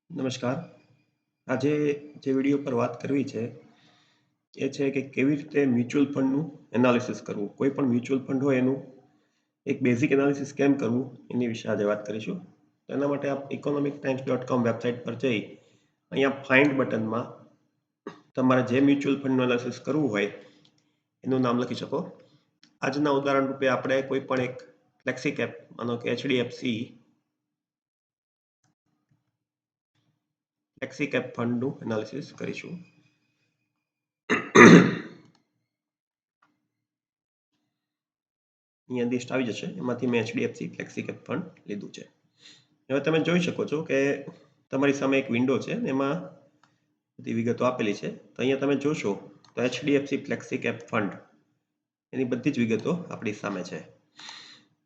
નમસ્કાર. આજે જે વિડીયો પર વાત કરવી છે એ છે કે કેવી રીતે મ્યુચ્યુઅલ ફંડનું એનાલિસિસ કરવું. કોઈ પણ મ્યુચ્યુઅલ ફંડ હોય એનું એક બેઝિક એનાલિસિસ કેમ કરવું એની વિશે આજે વાત કરીશું. તો એના માટે આપ economictimes.com વેબસાઇટ પર જઈ અહીંયા ફાઇન્ડ બટનમાં તમારે જે મ્યુચ્યુઅલ ફંડનું એનાલિસિસ કરવું હોય એનું નામ લખી શકો. આજના ઉદાહરણ રૂપે આપણે કોઈ પણ એક ફ્લેક્સી કેપ માનો કે HDFC ફ્લેક્સી કેપ ફંડનું એનાલિસિસ કરીશું. અહીંયા લિસ્ટ આવી જશે, એમાંથી મેં HDFC ફ્લેક્સી કેપ ફંડ લીધું છે. હવે તમે જોઈ શકો છો કે તમારી સામે એક વિન્ડો છે ને એમાં બધી વિગતો આપેલી છે. તો અહીંયા તમે જોશો તો HDFC ફ્લેક્સી કેપ ફંડ એની બધી જ વિગતો આપણી સામે છે.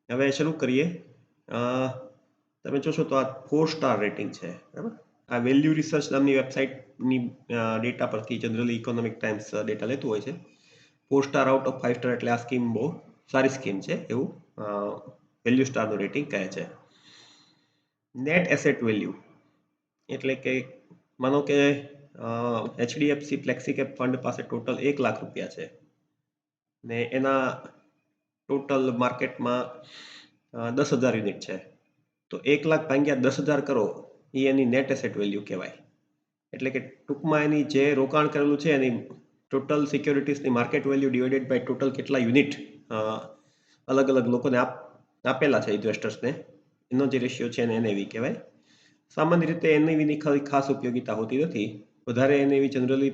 હવે શરૂ કરીએ. તમે જોશો તો આ 4 સ્ટાર રેટિંગ છે, બરાબર. આ વેલ્યુ રિસર્ચ નામની વેબસાઇટની ડેટા પરથી જનરલી ઇકોનોમિક ટાઈમ્સ ડેટા લેતું હોય છે. 4 સ્ટાર આઉટ ઓફ 5 સ્ટાર એટલે આ સ્કીમ બહુ સારી સ્કીમ છે એવું વેલ્યુ સ્ટારનું રેટિંગ કહે છે. નેટ એસેટ વેલ્યુ એટલે કે માનો કે HDFC ફ્લેક્સી કેપ ફંડ પાસે ટોટલ 1 લાખ રૂપિયા છે ને એના ટોટલ માર્કેટમાં 10,000 યુનિટ છે. તો 1 લાખ ભાગ્યા 10,000 કરો એ એની નેટ એસેટ વેલ્યુ કહેવાય. એટલે કે ટૂંકમાં એની જે રોકાણ કરેલું છે એની ટોટલ સિક્યોરિટીઝની market value divided by total કેટલા યુનિટ અલગ અલગ લોકોને આપેલા છે ઇન્વેસ્ટર્સને, એનો જે રેશિયો છે એને NAV કહેવાય. સામાન્ય રીતે NAVની ખાસ ઉપયોગિતા હોતી નથી. વધારે NAV જનરલી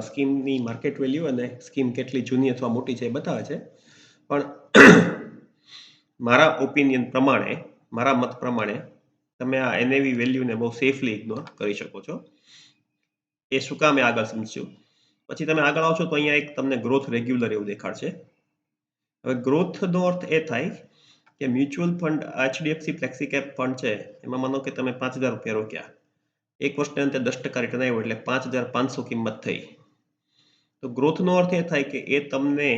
સ્કીમની માર્કેટ વેલ્યુ અને સ્કીમ કેટલી જૂની અથવા મોટી છે એ બતાવે છે. પણ મારા ઓપિનિયન પ્રમાણે, મારા મત પ્રમાણે તમે આ NAV વેલ્યુને બહુ સેફલી ઇગ્નોર કરી શકો છો. એ શું કામ એ આગળ સમજશું. પછી તમે આગળ આવશો તો અહીંયા એક તમને ગ્રોથ રેગ્યુલર એવું દેખાડશે. હવે ગ્રોથનો અર્થ એ થાય કે mutual fund HDFC flexi cap fund છે એમાં માનો કે તમે 5,000 રૂપિયા રોક્યા, એક વર્ષના અંતે 10% રિટર્ન આવ્યું એટલે 5,500 કિંમત થઈ. તો ગ્રોથનો અર્થ એ થાય કે એ તમને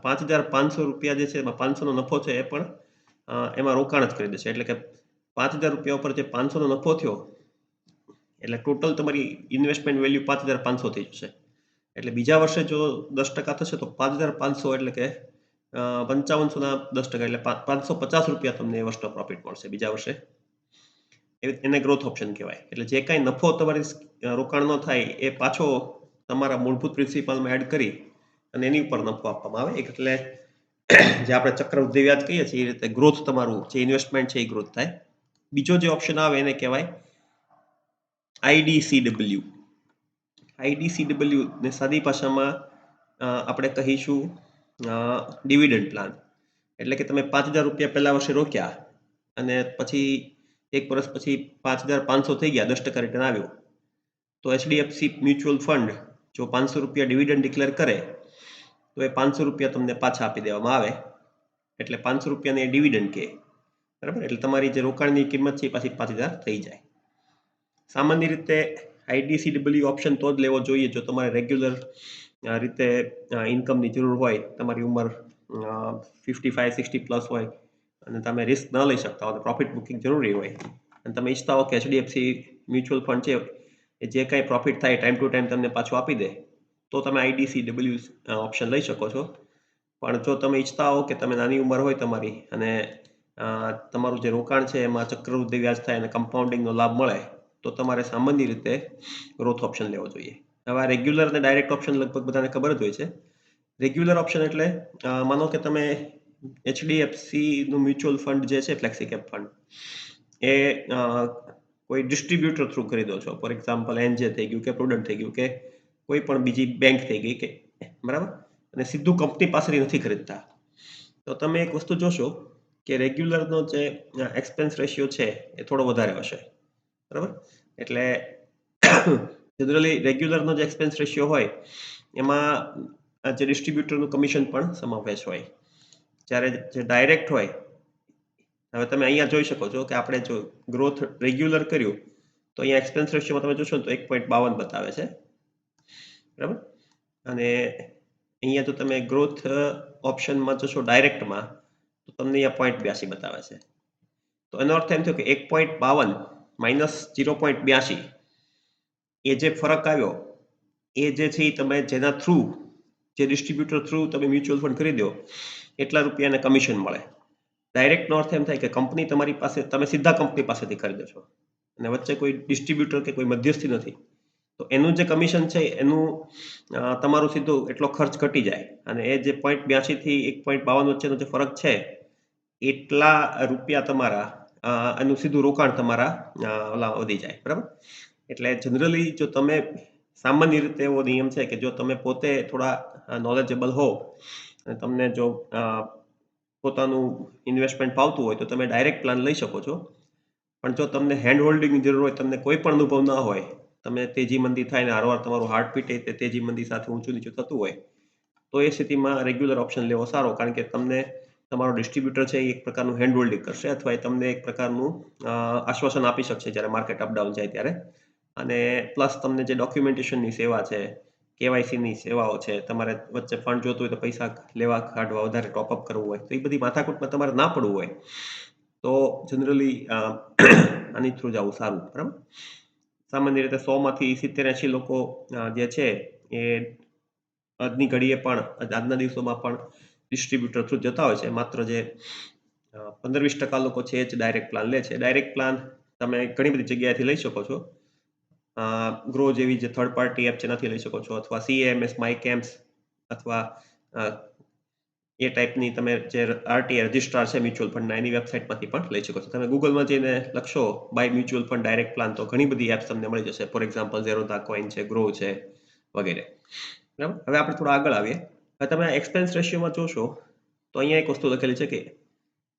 5,500 રૂપિયા જે છે એમાં 500નો નફો છે એ પણ એમાં રોકાણ જ કરી દેશે. એટલે કે 5,000 રૂપિયા ઉપર જે 500નો નફો થયો એટલે ટોટલ તમારી ઇન્વેસ્ટમેન્ટ વેલ્યુ 5,500 થઈ જશે. એટલે બીજા વર્ષે જો 10% થશે તો 5,500 એટલે કે 5500ના 10% એટલે 550 રૂપિયા તમને એ વર્ષનો પ્રોફિટ મળશે બીજા વર્ષે. એને ગ્રોથ ઓપ્શન કહેવાય. એટલે જે કાંઈ નફો તમારી રોકાણ ન થાય એ પાછો તમારા મૂળભૂત પ્રિન્સિપલમાં એડ કરી અને એની ઉપર નફો આપવામાં આવે. એટલે જે આપણે ચક્રવૃદ્ધિ વ્યાજ કહીએ છીએ એ રીતે ગ્રોથ તમારું જે ઇન્વેસ્ટમેન્ટ છે એ ગ્રોથ થાય. બીજો જે ઓપ્શન આવે એને કહેવાય IDCW. IDCW ને સાદી ભાષામાં આપણે કહીશું ડિવિડન્ડ પ્લાન. એટલે કે તમે 5,000 રૂપિયા પહેલા વર્ષે રોક્યા અને પછી એક વર્ષ પછી 5,500 થઈ ગયા, 10% રિટર્ન આવ્યું. તો HDFC મ્યુચ્યુઅલ ફંડ જો 500 રૂપિયા ડિવિડન્ડ ડિક્લેર કરે તો એ 500 રૂપિયા તમને પાછા આપી દેવામાં આવે. એટલે 500 રૂપિયાને ડિવિડન્ડ કહે, બરાબર. એટલે તમારી જે રોકાણની કિંમત છે એ પાછી 5,000 થઈ જાય. સામાન્ય રીતે IDCW ઓપ્શન તો જ લેવો જોઈએ જો તમારે રેગ્યુલર રીતે ઇન્કમની જરૂર હોય, તમારી ઉંમર 55-60 પ્લસ હોય અને તમે રિસ્ક ન લઈ શકતા હોય, પ્રોફિટ બુકિંગ જરૂરી હોય અને તમે ઈચ્છતા હો કે HDFC મ્યુચ્યુઅલ ફંડ છે એ જે કાંઈ પ્રોફિટ થાય ટાઈમ ટુ ટાઈમ તમને પાછું આપી દે તો તમે IDCW ઓપ્શન લઈ શકો છો. પણ જો તમે ઈચ્છતા હો કે તમે નાની ઉંમર હોય તમારી અને તમારું જે રોકાણ છે એમાં ચક્રવૃદ્ધિ વ્યાજ થાય અને કમ્પાઉન્ડિંગનો લાભ મળે તો તમારે સામાન્ય રીતે ગ્રોથ ઓપ્શન લેવો જોઈએ. હવે આ રેગ્યુલર અને ડાયરેક્ટ ઓપ્શન લગભગ બધાને ખબર જ હોય છે. રેગ્યુલર ઓપ્શન એટલે માનો કે તમે HDFC નું મ્યુચ્યુઅલ ફંડ જે છે ફ્લેક્સી કેપ ફંડ એ કોઈ ડિસ્ટ્રીબ્યુટર થ્રુ ખરીદો છો. ફોર એક્ઝામ્પલ NJ થઈ ગયું કે પ્રુડન્ટ થઈ ગયું કે કોઈ પણ બીજી બેંક થઈ ગઈ કે, બરાબર, અને સીધું કંપની પાસેથી નથી ખરીદતા. તો તમે એક વસ્તુ જોશો કે રેગ્યુલરનો જે એક્સપેન્સ રેશિયો છે એ થોડો વધારે હશે, બરાબર. એટલે જનરલી રેગ્યુલરનો જે એક્સપેન્સ રેશિયો હોય એમાં જે ડિસ્ટ્રીબ્યુટરનું કમિશન પણ સમાવેશ હોય. જ્યારે જે ડાયરેક્ટ હોય, હવે તમે અહીંયા જોઈ શકો છો કે આપણે જો ગ્રોથ રેગ્યુલર કર્યું તો અહીંયા એક્સપેન્સ રેશિયોમાં તમે જોશો તો 1.52 બતાવે છે, બરાબર. અને અહીંયા જો તમે ગ્રોથ ઓપ્શનમાં જશો ડાયરેક્ટમાં તો તમને અહીંયા 0.82 બતાવે છે. તો એનો અર્થ એમ થયો કે 1.52 -0.82 એ જે ફરક આવ્યો એ જે છે એ તમે જેના થ્રુ જે ડિસ્ટ્રીબ્યુટર થ્રુ તમે મ્યુચ્યુઅલ ફંડ ખરીદ્યો એટલા રૂપિયાને કમિશન મળે. ડાયરેક્ટનો અર્થ એમ થાય કે કંપની તમારી પાસે તમે સીધા કંપની પાસેથી ખરીદો છો અને વચ્ચે કોઈ ડિસ્ટ્રીબ્યુટર કે કોઈ મધ્યસ્થી નથી. તો એનું જે કમિશન છે એનું તમારું સીધું એટલો ખર્ચ ઘટી જાય અને એ જે 0.82 થી 1.52 વચ્ચેનો જે ફરક છે એટલા રૂપિયા તમારા એનું સીધું રોકાણ તમારા ઓલા વધી જાય, બરાબર? એટલે જનરલી જો તમે સામાન્ય રીતે એવો નિયમ છે કે જો તમે પોતે થોડા નોલેજેબલ હો અને તમને જો પોતાનું ઇન્વેસ્ટમેન્ટ ફાવતું હોય તો તમે ડાયરેક્ટ પ્લાન લઈ શકો છો. પણ જો તમને હેન્ડ હોલ્ડિંગની જરૂર હોય, તમને કોઈ પણ અનુભવ ના હોય, તમે તેજી મંદી થાય ને હારવાર તમારું હાર્ટ પીટે તે તેજી મંદી સાથે ઊંચું નીચું થતું હોય, તો એ સ્થિતિમાં રેગ્યુલર ઓપ્શન લેવો સારો, કારણ કે તમને તમારો ડિસ્ટ્રીબ્યુટર છે એ એક પ્રકારનું હેન્ડ હોલ્ડિંગ કરશે અથવા એ તમને એક પ્રકારનું આશ્વાસન આપી શકશે જ્યારે માર્કેટ અપડાઉન જાય ત્યારે. અને પ્લસ તમને જે ડોક્યુમેન્ટેશનની સેવા છે, કેવાયસીની સેવાઓ છે, તમારે વચ્ચે ફંડ જોતું હોય તો પૈસા લેવા કાઢવા વધારે ટોપઅપ કરવું હોય તો એ બધી માથાકૂટમાં તમારે ના પડવું હોય તો જનરલી આની થ્રુ જવું સારું, બરાબર? સામાન્ય રીતે 100માંથી 70-80 લોકો જે છે એ આજની ઘડીએ પણ આજના દિવસોમાં પણ ડિસ્ટ્રીબ્યુટર થ્રુ જતા હોય છે. માત્ર જે 15-20% લોકો છે એ જ ડાયરેક્ટ પ્લાન લે છે. ડાયરેક્ટ પ્લાન તમે ઘણી બધી જગ્યાએથી લઈ શકો છો. ગ્રો જેવી જે થર્ડ પાર્ટી એપ છે એનાથી લઈ શકો છો અથવા CAMS, માયકેમ્સ અથવા એ ટાઈપની તમે જે આરટીઆઈ રજિસ્ટ્રાર છે મ્યુચ્યુઅલ ફંડના એની વેબસાઇટમાંથી પણ લઈ શકો છો. તમે ગૂગલમાં જઈને લખશો buy mutual fund direct plan તો ઘણી બધી એપ્સ તમને મળી જશે. ફોર એક્ઝામ્પલ ઝેરોધા કોઈન છે, ગ્રો છે વગેરે, બરાબર? હવે આપણે થોડા આગળ આવીએ. હવે તમે એક્સપેન્સ રેશિયોમાં જોશો તો અહીંયા એક વસ્તુ લખેલી છે કે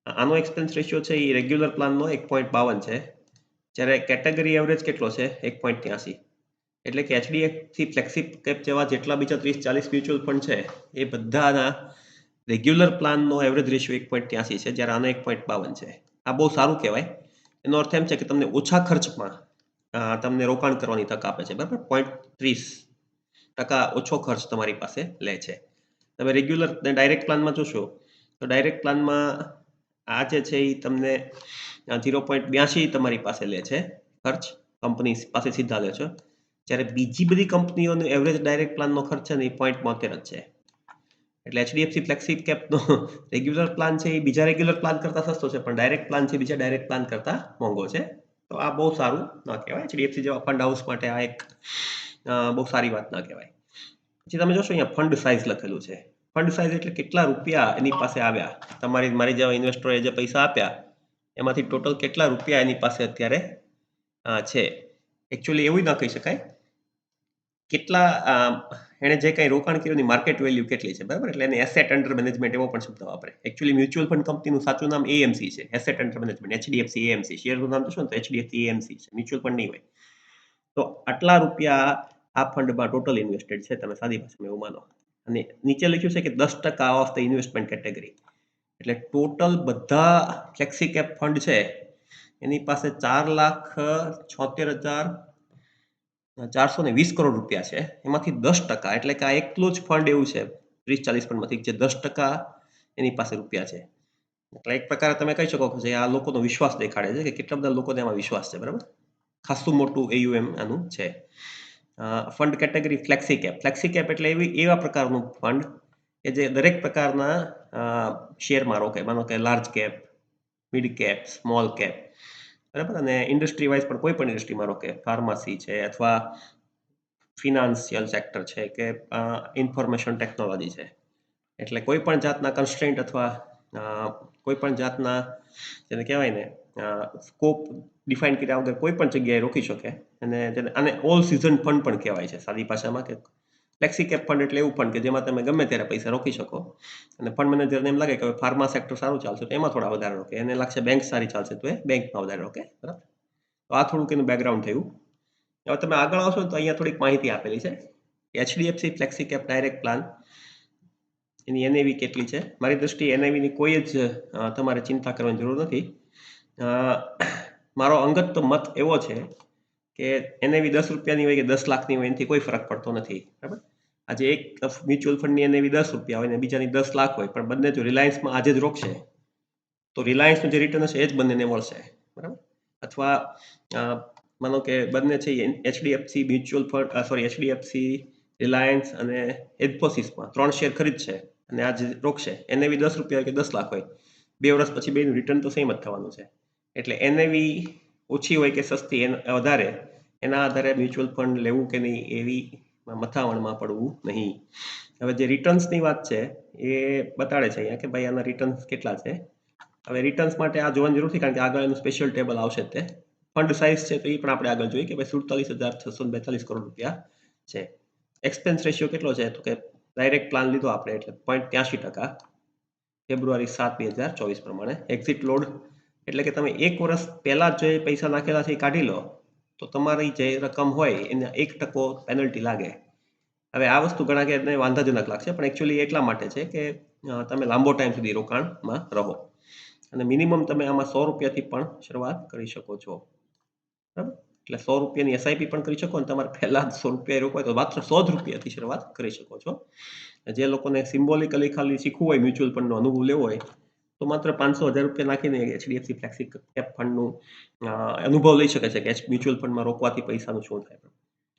આનો એક્સપેન્સ રેશિયો છે એ રેગ્યુલર પ્લાનનો 1.52 છે, જ્યારે કેટેગરી એવરેજ કેટલો છે 1.83. એટલે કે HDFC ફ્લેક્સી કેપ જેવા જેટલા બીજા 30-40 મ્યુચ્યુઅલ ફંડ છે એ બધાના રેગ્યુલર પ્લાનનો એવરેજ રેશિયો 1.83 છે, જ્યારે આનો 1.52 છે. આ બહુ સારું કહેવાય. એનો અર્થ એમ છે કે તમને ઓછા ખર્ચમાં તમને રોકાણ કરવાની તક આપે છે, બરાબર? 0.30% ઓછો ખર્ચ તમારી પાસે લે છે. તમે રેગ્યુલર ડાયરેક્ટ પ્લાનમાં જોશો તો ડાયરેક્ટ પ્લાનમાં આ જે છે એ તમને 0.82 તમારી પાસે લે છે ખર્ચ, કંપની પાસે સીધા લે છે, જ્યારે બીજી બધી કંપનીઓનો એવરેજ ડાયરેક્ટ પ્લાનનો ખર્ચ છે ને એ 0.72 જ છે. એટલે HDFC ફ્લેક્સી કેપનો રેગ્યુલર પ્લાન છે એ બીજા રેગ્યુલર પ્લાન કરતાં સસ્તો છે, પણ ડાયરેક્ટ પ્લાન છે બીજા ડાયરેક્ટ પ્લાન કરતાં મોંઘો છે. તો આ બહુ સારું ન કહેવાય. HDFC જેવા ફંડ હાઉસ માટે આ એક બહુ સારી વાત ન કહેવાય. પછી તમે જોશો અહીંયા ફંડ સાઇઝ લખેલું છે. ફંડ સાઇઝ એટલે કેટલા રૂપિયા એની પાસે આવ્યા, મારી જેવા ઇન્વેસ્ટરોએ જે પૈસા આપ્યા એમાંથી ટોટલ કેટલા રૂપિયા એની પાસે અત્યારે છે. એકચ્યુઅલી એવું ન કહી શકાય, કેટલા એણે જે કંઈ રોકાણ કર્યું એની માર્કેટ વેલ્યુ કેટલી છે, બરાબર? એટલે એને એસેટ અંડર મેનેજમેન્ટ એવો પણ શબ્દ વાપરે. એકચ્યુઅલી મ્યુચ્યુઅલ ફંડ કંપનીનું સાચું નામ AMC છે, asset under management. HDFC AMC શેરનું નામ જોશો ને તો HDFC AMC છે, મ્યુચ્યુઅલ ફંડ નહીં હોય. તો આટલા રૂપિયા આ ફંડમાં ટોટલ ઇન્વેસ્ટેડ છે, તમે સાદી ભાષામાં એવું માનો. અને નીચે લખ્યું છે કે 10% ઓફ ધ ઇન્વેસ્ટમેન્ટ કેટેગરી. એટલે ટોટલ બધા ફ્લેક્સી કેપ ફંડ છે એની પાસે 4,76,420 કરોડ રૂપિયા છે. એમાંથી 10%, એટલે કે આ એકલું જ ફંડ એવું છે 30-40 ફંડમાંથી જે 10% એની પાસે રૂપિયા છે. એટલે એક પ્રકારે તમે કહી શકો કે આ લોકોનો વિશ્વાસ દેખાડે છે કે કેટલા બધા લોકોને એમાં વિશ્વાસ છે, બરાબર? ખાસું મોટું AUM આનું છે. Fund category flexi cap. Flexi cap એટલે એવા પ્રકારનું ફંડ કે જે દરેક પ્રકારના શેરમાં રોકે. માનો કે large cap, mid cap, small cap, બરાબર? અને ઇન્ડસ્ટ્રી વાઇઝ પણ કોઈ પણ ઇન્ડસ્ટ્રીમાં રોકે. ફાર્મસી છે અથવા ફિનાન્શિયલ સેક્ટર છે કે ઇન્ફોર્મેશન ટેકનોલોજી છે. એટલે કોઈ પણ જાતના કન્સ્ટ્રેન્ટ અથવા કોઈ પણ જાતના જેને કહેવાય ને સ્કોપ ડિફાઇન કર્યા વગર કોઈ પણ જગ્યાએ રોકી શકે. અને આને ઓલ સિઝન ફંડ પણ કહેવાય છે સાદી ભાષામાં. કે ફ્લેક્સી કેપ ફંડ એટલે એવું ફંડ કે જેમાં તમે ગમે ત્યારે પૈસા રોકી શકો. અને ફંડ મેનેજરને એમ લાગે કે ફાર્મા સેક્ટર સારું ચાલશે તો એમાં થોડા વધારે રોકે, એને લાગશે બેંક સારી ચાલશે તો એ બેંકમાં વધારે રોકે, બરાબર? તો આ થોડુંક એનું બેકગ્રાઉન્ડ થયું. હવે તમે આગળ આવશો તો અહીંયા થોડીક માહિતી આપેલી છે. HDFC flexi cap direct plan એની NAV કેટલી છે? મારી દ્રષ્ટિએ NAVની કોઈ જ તમારે ચિંતા કરવાની જરૂર નથી. મારો અંગત મત એવો છે કે NAV 10 રૂપિયાની હોય કે 10 લાખની હોય એનાથી કોઈ ફરક પડતો નથી, બરાબર? આજે એક મ્યુચ્યુઅલ ફંડની NAV 10 રૂપિયા હોય ને બીજાની 10 લાખ હોય, પણ બંને જો રિલાયન્સમાં આજે જ રોકશે તો રિલાયન્સનું જે રિટર્ન હશે એ જ બંનેને મળશે, બરાબર? અથવા માનો કે બંને છે HDFC mutual fund HDFC Reliance અને ઇન્ફોસિસમાં 3 શેર ખરીદશે અને આજે રોકશે. એનએવી 10 રૂપિયા કે 10 લાખ હોય, 2 વર્ષ પછી બેનું રિટર્ન તો સેમ જ થવાનું છે. એટલે એનએવી ઓછી હોય કે સસ્તી વધારે, એના આધારે મ્યુચ્યુઅલ ફંડ લેવું કે નહીં એવી મથામણમાં પડવું નહીં. હવે જે રિટર્ન્સની વાત છે એ બતાડે છે અહીંયા કે ભાઈ આના રિટર્ન્સ કેટલા છે. હવે રિટર્ન્સ માટે આ જોવાની જરૂર નથી, કારણ કે આગળ એનું સ્પેશિયલ ટેબલ આવશે તે. ફંડ સાઇઝ છે તો એ પણ આપણે આગળ જોઈએ કે ભાઈ 47,642 કરોડ રૂપિયા છે. એક્સપેન્સ રેશિયો કેટલો છે તો કે ડાયરેક્ટ પ્લાન લીધો આપણે એટલે 0.83%, ફેબ્રુઆરી 7, 2024 પ્રમાણે. એક્ઝિટ લોડ એટલે કે તમે 1 વર્ષ પહેલા જે પૈસા નાખેલા છે એ કાઢી લો તો તમારી જે રકમ હોય એને 1% પેનલ્ટી લાગે. હવે આ વસ્તુ ઘણા કે વાંધાજનક લાગશે, પણ એકચ્યુઅલી એટલા માટે છે કે તમે લાંબો ટાઈમ સુધી રોકાણમાં રહો અને મિનિમમ તમે આમાં 100 રૂપિયાથી પણ શરૂઆત કરી શકો છો. બરાબર, એટલે 100 રૂપિયાની એસઆઈપી પણ કરી શકો અને તમારે પહેલા 100 રૂપિયા રોકવા હોય તો માત્ર 100 રૂપિયાથી શરૂઆત કરી શકો છો. જે લોકોને સિમ્બોલિકલી ખાલી શીખવું હોય, મ્યુચ્યુઅલ ફંડનો અનુભવ લેવો હોય, તો માત્ર 500,000 રૂપિયા નાખીને એચડીએફસી ફ્લેક્સી કેપ ફંડનું અનુભવ લઈ શકે છે કે મ્યુચ્યુઅલ ફંડમાં રોકવાથી પૈસાનું શું થાય.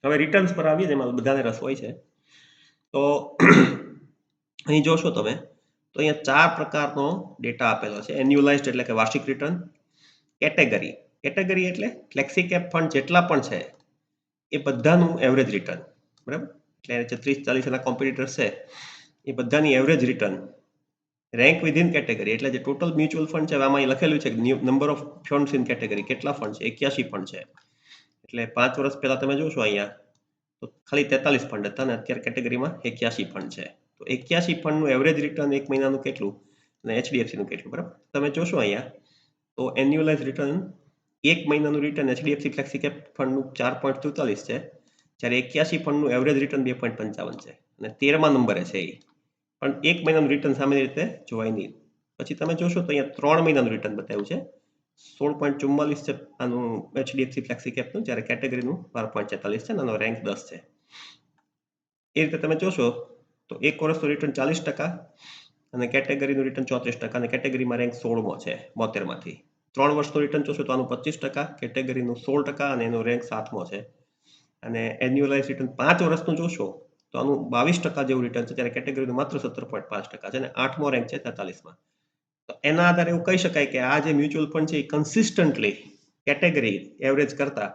હવે રિટર્ન્સ પર આવીએ, એમાં બધાને રસ હોય છે. તો અહીં જોશો તમે તો અહીંયા 4 પ્રકારનો ડેટા આપેલો છે. એન્યુઅલાઇઝ્ડ એટલે કે વાર્ષિક રિટર્ન, કેટેગરી એટલે ફ્લેક્સી કેપ ફંડ જેટલા પણ છે એ બધાનું એવરેજ રિટર્ન. બરાબર, એટલે 30-40 એના કોમ્પિટિટર્સ છે એ બધાની average return. Rank within category એટલે જે ટોટલ મ્યુચ્યુઅલ ફંડ છે, આમાં લખેલું છે number of funds in category, કેટલા ફંડ છે, 81 ફંડ છે. એટલે 5 વર્ષ પહેલા તમે જોશો અહીંયા તો ખાલી 43 ફંડ હતા અને અત્યારે કેટેગરીમાં 81 ફંડ છે. તો 81 ફંડનું એવરેજ રિટર્ન એક મહિનાનું કેટલું અને એચડીએફસીનું કેટલું. બરાબર, તમે જોશો અહીંયા તો એન્યુઅલાઇઝ રિટર્ન એક મહિનાનું રિટર્ન એચડીએફસી ફ્લેક્સી કેપ ફંડનું 4.44 છે, જ્યારે 81 ફંડનું એવરેજ રિટર્ન 2.55 છે અને 13મા નંબરે છે એ. પણ એક મહિનાનું રિટર્ન સામાન્ય રીતે જોવાય નહીં. પછી તમે જોશો તો અહીંયા 3 મહિનાનું રિટર્ન બતાવ્યું છે, 16.44 છે આનું એચડીએફસી ફ્લેક્સી કેપનું, જ્યારે કેટેગરીનું 12.46 છે અને આનો રેન્ક 10 છે. એ રીતે તમે જોશો તો એક વર્ષનું રિટર્ન 40% અને કેટેગરીનું રિટર્ન 34% અને કેટેગરીમાં રેન્ક 16મો છે 72માંથી. 3 વર્ષનું રિટર્ન જોશો તો આનું 25%, કેટેગરીનું 16% અને એનો રેન્ક 7મો છે. અને એન્યુઅલાઇઝ રિટર્ન 5 વર્ષનું જોશો તો આનું 22% જેવું રિટર્ન છે, જ્યારે કેટેગરીનું માત્ર 17.5% છે અને 8મો રેન્ક છે 43માં. તો એના આધારે એવું કહી શકાય કે આ જે મ્યુચ્યુઅલ ફંડ છે એ કન્સિસ્ટન્ટલી કેટેગરી એવરેજ કરતા,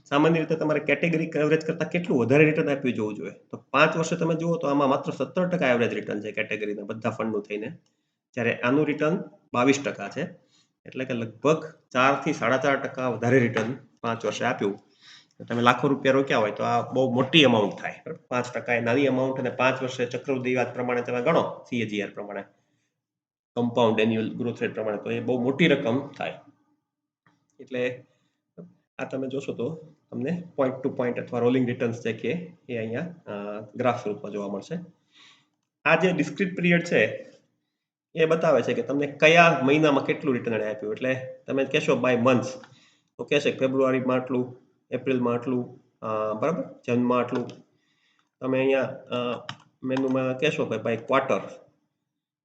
સામાન્ય રીતે તમારે કેટેગરી એવરેજ કરતા કેટલું વધારે રિટર્ન આપ્યું જોવું જોઈએ. તો 5 વર્ષે તમે જુઓ તો આમાં માત્ર 17% એવરેજ રિટર્ન છે કેટેગરીના બધા ફંડનું થઈને, જ્યારે આનું રિટર્ન 22% છે. એટલે કે લગભગ 4 થી 4.5% વધારે રિટર્ન 5 વર્ષે આપ્યું. તમે લાખો રૂપિયા રોક્યા હોય તો આ બહુ મોટી અમાઉન્ટ થાય. 5% એ નાની અમાઉન્ટ અને 5 વર્ષે ચક્રવૃદ્ધિ વ્યાજ પ્રમાણે તમે ગણો, CAGR પ્રમાણે, કમ્પાઉન્ડ એન્યુઅલ ગ્રોથ રેટ પ્રમાણે, તો એ બહુ મોટી રકમ થાય. એટલે આ તમે જોશો તો તમને પોઈન્ટ ટુ પોઈન્ટ અથવા રોલિંગ રિટર્ન્સ જે કે એ અહીંયા ગ્રાફ સ્વરૂપમાં જોવા મળશે. આ જે ડિસ્ક્રીટ પીરિયડ છે એ બતાવે છે કે તમને કયા મહિનામાં કેટલું રિટર્ન આપ્યું. એટલે તમે કહેશો બાય મંથ તો કહેશે ફેબ્રુઆરીમાં આટલું, એપ્રિલમાં આટલું, બરાબર, જૂનમાં આટલું. તમે અહીંયા મેનુમાં કહેશો કે બાય ક્વાર્ટર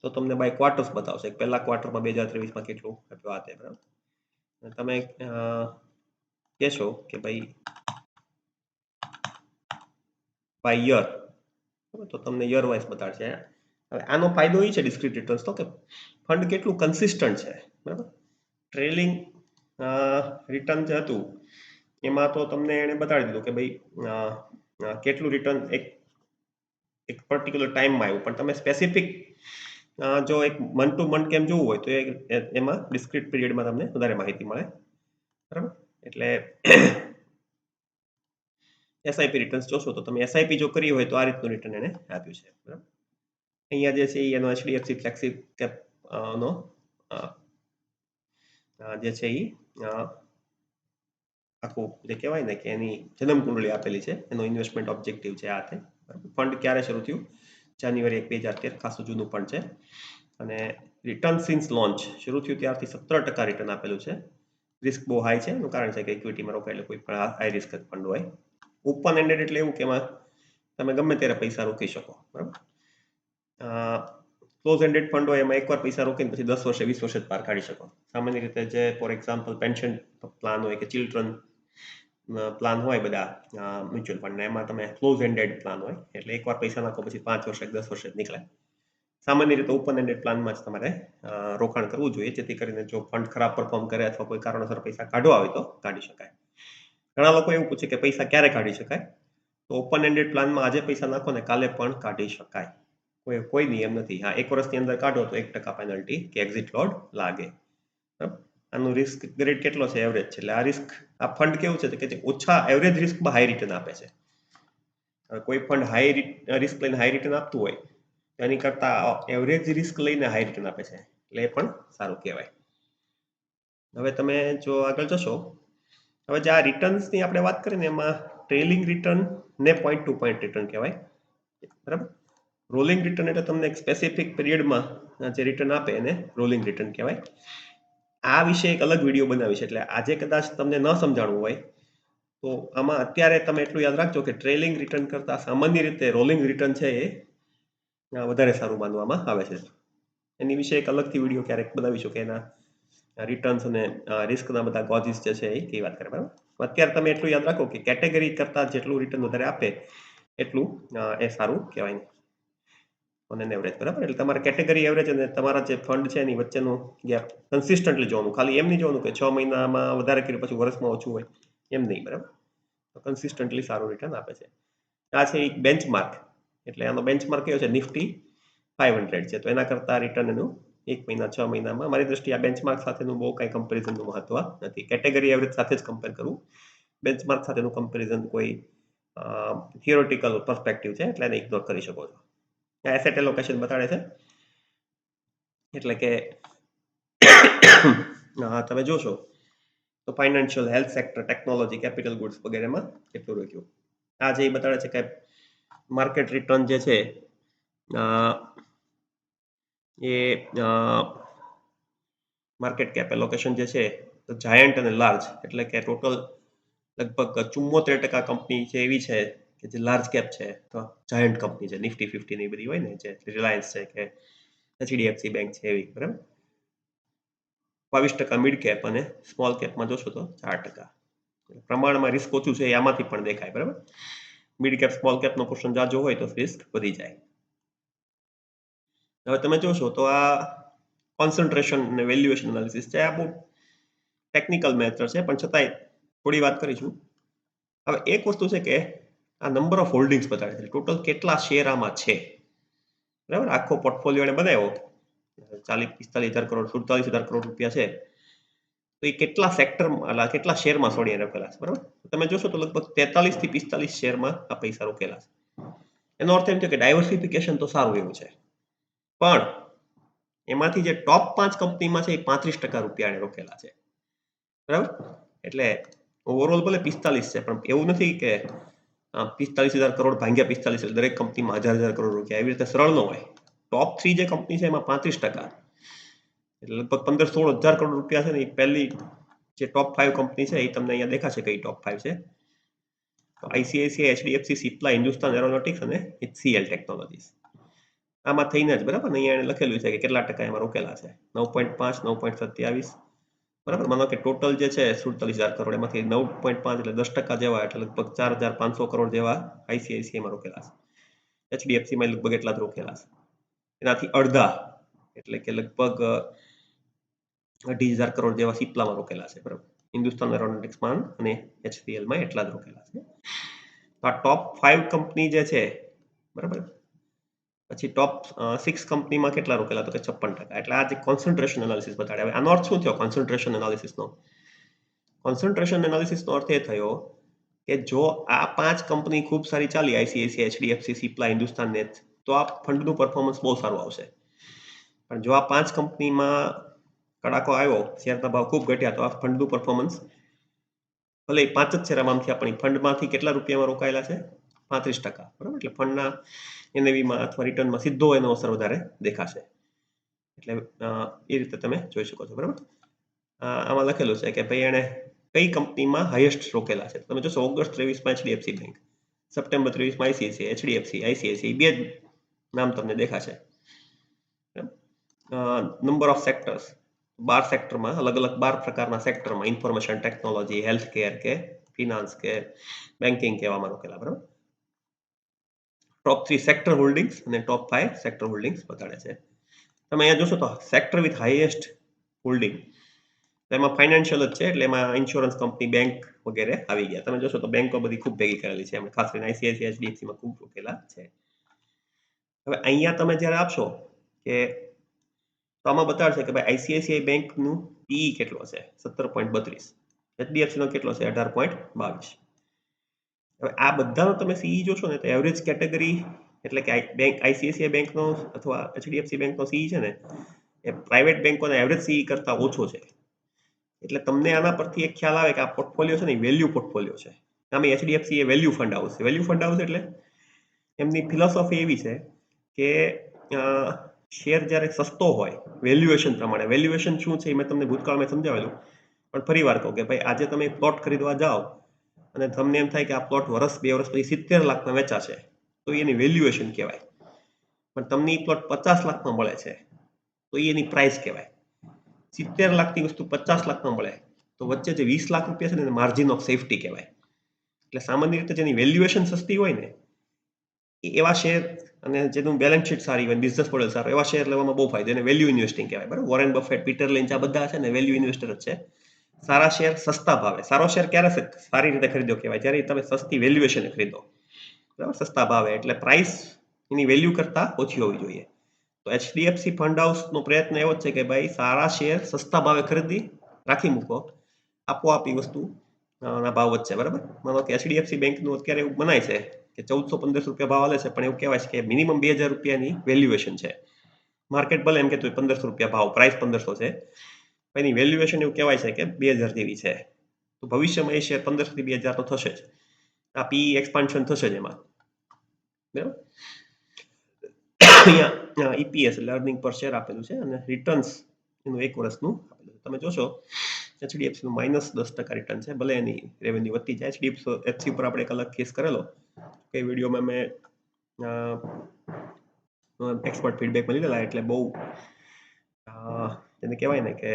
તો તમને બાય ક્વાર્ટર્સ બતાવશે, પહેલા ક્વાર્ટરમાં 2023માં કેટલું આપ્યું આ તે. બરાબર, તમે કહેશો કે ભાઈ બાય યર, તો તમને યર વાઇઝ બતાડશે. હવે આનો ફાયદો એ છે ડિસ્ક્રીટ રિટર્ન્સ તો કે ફંડ કેટલું કન્સિસ્ટન્ટ છે. બરાબર, ટ્રેલિંગ રિટર્ન જે હતું એમાં તો તમને એને બતાડી દીધું કે ભાઈ કેટલું રિટર્ન એક પર્ટિક્યુલર ટાઈમમાં આવ્યું, પણ તમે સ્પેસિફિક જો એક મન ટુ મન કેમ જોવું હોય તો એમાં ડિસ્ક્રીટ પીરિયડમાં તમને વધારે માહિતી મળે. બરાબર, એટલે એસઆઈપી રિટર્ન્સ જોશો તો તમે એસઆઈપી જો કરી હોય તો આ રીતનું રિટર્ન એને આપ્યું છે. બરાબર, અહીંયા જે છે એનો એચડીએફસી ફ્લેક્સી કેપ નો જે છે એ આખું જે કહેવાય ને કે એની જન્મ કુંડળી આપેલી છે, એનો ઇન્વેસ્ટમેન્ટ ઓબ્જેક્ટિવ છે આ તે. ફંડ ક્યારે શરૂ થયું? જાન્યુઆરી 1, 2013, ખાસું જૂનું પણ છે. અને રિટર્ન સિન્સ લોન્ચ શરૂ થયું ત્યારથી 17% રિટર્ન આપેલું છે. રિસ્ક બહુ હાઈ છે, એનું કારણ છે કે ઇક્વિટીમાં રોકાયેલું કોઈ પણ હાઈ રિસ્ક ફંડ હોય. ઓપન એન્ડેડ એટલે એવું કે એમાં તમે ગમે ત્યારે પૈસા રોકી શકો. બરાબર, ક્લોઝ એન્ડેડ ફંડ હોય એમાં એકવાર પૈસા રોકીને પછી 10 વર્ષે 20 વર્ષે જ બહાર કાઢી શકો. સામાન્ય રીતે જે ફોર એક્ઝામ્પલ પેન્શન પ્લાન હોય કે ચિલ્ડ્રન પ્લાન હોય બધા મ્યુચ્યુઅલ ફંડ એમાં તમે ક્લોઝ એન્ડેડ પ્લાન હોય એટલે એકવાર પૈસા નાખો પછી 5 વર્ષે 10 વર્ષે જ નીકળે. સામાન્ય રીતે ઓપન એન્ડેડ પ્લાનમાં જ તમારે રોકાણ કરવું જોઈએ જેથી કરીને જો ફંડ ખરાબ પરફોર્મ કરે અથવા કોઈ કારણોસર પૈસા કાઢવા હોય તો કાઢી શકાય. ઘણા લોકો એવું પૂછે કે પૈસા ક્યારે કાઢી શકાય? તો ઓપન એન્ડેડ પ્લાનમાં આજે પૈસા નાખો ને કાલે પણ કાઢી શકાય. કોઈ નિયમ નથી. હા, 1 વર્ષની અંદર કાઢો તો 1% પેનલ્ટી કે એક્ઝિટ લોડ લાગે. આનું રિસ્ક ગ્રેડ કેટલો છે? એવરેજ છે. એટલે આ રિસ્ક આ ફંડ કેવું છે કે જે ઓછા એવરેજ રિસ્કમાં હાઈ રિટર્ન આપે છે. કોઈ ફંડ હાઈ રિસ્ક લઈને હાઈ રિટર્ન આપતું હોય તો એની કરતા એવરેજ રિસ્ક લઈને હાઈ રિટર્ન આપે છે એટલે એ પણ સારું કહેવાય. હવે તમે જો આગળ જશો, હવે જે આ રિટર્ન્સની આપણે વાત કરીએ ને એમાં ટ્રેલિંગ રિટર્ન ને પોઈન્ટ ટુ પોઈન્ટ રિટર્ન કહેવાય. બરાબર. રોલિંગ રિટર્ન એટલે તમને એક સ્પેસિફિક પિરિયડમાં જે રિટર્ન આપે એને રોલિંગ રિટર્ન કહેવાય. આ વિશે એક અલગ વિડીયો બનાવી છે એટલે આજે કદાચ તમને ન સમજાણવું હોય તો આમાં અત્યારે તમે એટલું યાદ રાખજો કે ટ્રેલિંગ રિટર્ન કરતા સામાન્ય રીતે રોલિંગ રિટર્ન છે એ વધારે સારું માનવામાં આવે છે. એની વિશે એક અલગથી વિડીયો ક્યારેક બનાવીશું કે એના રિટર્ન્સ અને રિસ્કના બધા કોઝિસ જે છે એ વાત કરે. બરાબર. અત્યારે તમે એટલું યાદ રાખો કે કેટેગરી કરતા જેટલું રિટર્ન વધારે આપે એટલું એ સારું કહેવાય ઓન એન એવરેજ. બરાબર. એટલે તમારે કેટેગરી એવરેજ અને તમારા જે ફંડ છે એની વચ્ચેનું ગેપ કન્સિસ્ટન્ટલી જોવાનું. ખાલી એમ નહીં જોવાનું કે 6 મહિનામાં વધારે કર્યું પછી વર્ષમાં ઓછું હોય એમ નહીં. બરાબર. તો કન્સિસ્ટન્ટલી સારું રિટર્ન આપે છે. આ છે એક બેન્ચમાર્ક. એટલે આનો બેન્ચમાર્ક કયો છે? નિફ્ટી 500 છે. તો એના કરતા રિટર્ન એનું 1 મહિના 6 મહિનામાં મારી દ્રષ્ટિએ આ બેન્ચમાર્ક સાથેનું બહુ કંઈ કમ્પેરિઝનનું મહત્વ નથી. કેટેગરી એવરેજ સાથે જ કમ્પેર કરવું. બેન્ચમાર્ક સાથેનું કમ્પેરિઝન કોઈ થિયોરિટિકલ પર્સપેક્ટિવ છે એટલે એને ઇગ્નોર કરી શકો છો. એસેટ એલોકેશન બતાડે છે એટલે કે તમે જોશો તો financial, health sector, technology, capital goods વગેરેમાં કેટલું રોક્યું. આ જે બતાડે છે કે માર્કેટ રિટર્ન જે છે એ માર્કેટ કેપ એલોકેશન જે છે તો જાયન્ટ અને લાર્જ એટલે કે ટોટલ લગભગ 74% કંપની છે એવી છે કે જે લાર્જ કેપ છે તો જાયન્ટ કંપની છે. નિફ્ટી 50 ની બધી હોય ને જે રિલાયન્સ છે કે એચડીએફસી બેંક છે એવી. બરાબર. 22% મિડ કેપ અને સ્મોલ કેપમાં જોશો તો 4%. પ્રમાણમાં રિસ્ક ઓછું છે આમાંથી પણ દેખાય. બરાબર. મિડ કેપ સ્મોલ કેપનો પોર્શન જાજો હોય તો રિસ્ક વધી જાય. હવે તમે જોશો તો આ કોન્સન્ટ્રેશન અને વેલ્યુએશન એનાલિસિસ છે. આ બહુ ટેકનિકલ મેથડ છે પણ છતાંય થોડી વાત કરીશું. હવે એક વસ્તુ છે કે આ નંબર ઓફ હોલ્ડિંગ્સ બતાવે છે. ટોટલ કેટલા શેર આમાં છે. બરાબર. આખો પોર્ટફોલિયો એને બનાવ્યો 40-45,000 કરોડ 47,000 કરોડ રૂપિયા છે તો એ કેટલા સેક્ટરમાં કેટલા શેરમાં રોકેલા છે. બરાબર. તમે જોશો તો લગભગ 43 થી 45 શેરમાં આ પૈસા રોકેલા છે. એનો અર્થ એમ છે કે ડાયવર્સિફિકેશન તો સારું એવું છે પણ એમાંથી જે ટોપ 5 કંપનીમાં છે એ 35% રૂપિયા રોકેલા છે. બરાબર. એટલે ઓવરઓલ ભલે 45 છે પણ એવું નથી કે 45,000 કરોડ ભાગ્યા 45 દરેક કંપનીમાં 1,000 કરોડ રોક્યા એવી રીતે સરળ ન હોય. ટોપ 3 જે કંપની છે એમાં 35%. એટલે લગભગ 15-16 હજાર કરોડ રૂપિયા છે ને એ પહેલી જે ટોપ 5 કંપની છે એ તમને અહીંયા દેખાશે કઈ ટોપ 5 છે. તો ICICI, HDFC, Cipla, Hindustan aeronautics અને HCL ટેકનોલોજીસ. આમાં થઈને જ. બરાબર. અહીંયા એને લખેલું છે કે કેટલા ટકા એમાં રોકેલા છે. 9.5, 9.27. બરાબર. માનો કે ટોટલ જે છે 47,000 કરોડ એમાંથી 9.5 એટલે 10% જેવા એટલે લગભગ 4,500 કરોડ જેવા આઈસીઆઈસીઆઈમાં રોકેલા છે. એચડીએફસીમાં લગભગ એટલા જ રોકેલા છે. એનાથી અડધા એટલે કે લગભગ 2,500 કરોડ જેવા સિપ્લામાં રોકેલા છે. બરાબર. હિન્દુસ્તાન એરોનોટિક્સમાં અને HCLમાં એટલા જ રોકેલા છે. તો આ ટોપ 5 કંપની જે છે બરાબર પછી ટોપ 6 કંપનીમાં કેટલા રોકેલા તો કે 56%. એટલે આ જે કોન્સન્ટ્રેશન એનાલિસિસ બતાડે. હવે આનો અર્થ શું થયો કોન્સન્ટ્રેશન એનાલિસિસનો? કોન્સન્ટ્રેશન એનાલિસિસનો અર્થ એ થયો કે જો આ 5 કંપની ખૂબ સારી ચાલી આઈસીઆઈસીઆઈ, એચડીએફસી, સિપ્લા, હિન્દુસ્તાન ને તો આ ફંડનું પરફોર્મન્સ બહુ સારું આવશે. પણ જો આ 5 કંપનીમાં કડાકો આવ્યો, શેરના ભાવ ખૂબ ઘટ્યા તો આ ફંડનું પરફોર્મન્સ ભલે 5 જ શેર આમાંથી આપણી ફંડમાંથી કેટલા રૂપિયામાં રોકાયેલા છે 35%. બરાબર. એટલે ફંડના એનએવીમાં અથવા રિટર્નમાં સીધો એનો અસર વધારે દેખાશે. એટલે એ રીતે તમે જોઈ શકો છો. બરાબર. આમાં લખેલું છે કે ભાઈ એને કઈ કંપનીમાં હાઈએસ્ટ રોકેલા છે. તમે જોશો ઓગસ્ટ 23માં એચડીએફસી બેંક, સપ્ટેમ્બર 23માં આઈસીઆઈસીઆઈ, એચડીએફસી, આઈસીઆઈસીઆઈ બે જ નામ તમને દેખાશે. નંબર ઓફ સેક્ટર્સ 12 સેક્ટરમાં અલગ અલગ 12 પ્રકારના સેક્ટરમાં ઇન્ફોર્મેશન ટેકનોલોજી, હેલ્થ કેર કે ફિનાન્સ કે બેન્કિંગ કહેવામાં રોકેલા, બરાબર. ટોપ 3 સેક્ટર હોલ્ડિંગ્સ અને ટોપ 5 સેક્ટર હોલ્ડિંગ્સ બતાડે છે. તમે અહીંયા જોશો તો સેક્ટર વિથ હાઈએસ્ટ હોલ્ડિંગ એમાં ફાઇનાન્શિયલ જ છે, એટલે એમાં ઇન્સ્યોરન્સ કંપની, બેંક વગેરે આવી ગયા. તમે જોશો તો બેંકો બધી ખૂબ ભેગી કરેલી છે, એમાં ખાસ કરીને આઈસીઆઈસીઆઈ, એચડીએફસીમાં ખૂબ રોકેલા છે. હવે અહીંયા તમે જ્યારે આપશો કે તો આમાં બતાડશે કે ભાઈ આઈસીઆઈસીઆઈ બેંકનું પીઈ કેટલો છે, 17.32, એચડીએફસીનો કેટલો છે, 18.22. હવે આ બધાનો તમે સીઈ જોશો ને તો એવરેજ કેટેગરી એટલે કે બેંક આઈસીઆઈસીઆઈ બેંકનો અથવા એચડીએફસી બેંકનો સીઈ છે ને એ પ્રાઇવેટ બેંકોના એવરેજ સીઈ કરતા ઓછો છે. એટલે તમને આના પરથી એક ખ્યાલ આવે કે આ પોર્ટફોલિયો છે ને વેલ્યુ પોર્ટફોલિયો છે. આમાં એચડીએફસી એ વેલ્યુ ફંડ હાઉસ છે. વેલ્યુ ફંડ હાઉસ એટલે એમની ફિલોસોફી એવી છે કે શેર જ્યારે સસ્તો હોય વેલ્યુએશન પ્રમાણે, વેલ્યુએશન શું છે એ મેં તમને ભૂતકાળમાં સમજાવેલું, પણ ફરી વાર કહું કે ભાઈ આજે તમે પ્લોટ ખરીદવા જાઓ અને તમને એમ થાય કે આ પ્લોટ વર્ષ 2 વર્ષ પછી 70 લાખમાં વેચાશે તો એની વેલ્યુએશન કહેવાય. પણ તમને એ પ્લોટ 50 લાખમાં મળે છે તો એની પ્રાઇસ કહેવાય. 70 લાખની વસ્તુ 50 લાખમાં મળે તો વચ્ચે જે 20 લાખ રૂપિયા છે ને એને માર્જિન ઓફ સેફટી કહેવાય. એટલે સામાન્ય રીતે જેની વેલ્યુએશન સસ્તી હોય ને એવા શેર અને જેનું બેલેન્સ શીટ સારી હોય, બિઝનેસ મોડેલ સારો, એવા શેર લેવામાં બહુ ફાયદો. એને વેલ્યુ ઇન્વેસ્ટિંગ કહેવાય, બરાબર. વોરેન બફેટ, પીટર લિંચ આ બધા છે ને વેલ્યુ ઇન્વેસ્ટર જ છે. સારા શેર સસ્તા ભાવે, સારો શેર ક્યારે સારી રીતે ખરીદો કહેવાય જ્યારે તમે સસ્તી વેલ્યુએશન ખરીદો, બરાબર, સસ્તા ભાવે. એટલે પ્રાઇસ એની વેલ્યુ કરતા ઓછી હોવી જોઈએ. તો એચડીએફસી ફંડ હાઉસનો પ્રયત્ન એવો જ છે કે ભાઈ સારા શેર સસ્તા ભાવે ખરીદી રાખી મૂકો, આપોઆપ એ વસ્તુ ના ભાવ વધશે, બરાબર. માનો કે એચડીએફસી બેંકનું અત્યારે એવું બનાય છે કે 1400-1500 રૂપિયા ભાવ હાલે છે, પણ એવું કહેવાય છે કે મિનિમમ 2000 રૂપિયાની વેલ્યુએશન છે. માર્કેટ ભલે એમ કહેતું 1500 રૂપિયા ભાવ, પ્રાઇસ 1500 છે, પણ એની વેલ્યુએશન એવું કહેવાય છે કે 2000 જેવી છે. તો ભવિષ્યમાં એ શેર 1500 થી 2000 તો થશે જ. આ પીઈ એક્સપાન્શન થશે જ એમાં, બરાબર. અહીંયા ઈપીએસ એટલે અર્નિંગ પર શેર આપેલું છે અને રિટર્ન્સ એનું 1 વર્ષનું આપેલું છે. તમે જોશો એચડીએફસીનું -10% રિટર્ન છે, ભલે એની રેવન્યુ વધતી જાય. એચડીએફસી ઉપર આપણે એક અલગ કેસ કરેલો કે વિડીયોમાં મેં એક્સપર્ટ ફીડબેકમાં લીધેલા, એટલે બહુ એને કહેવાય ને કે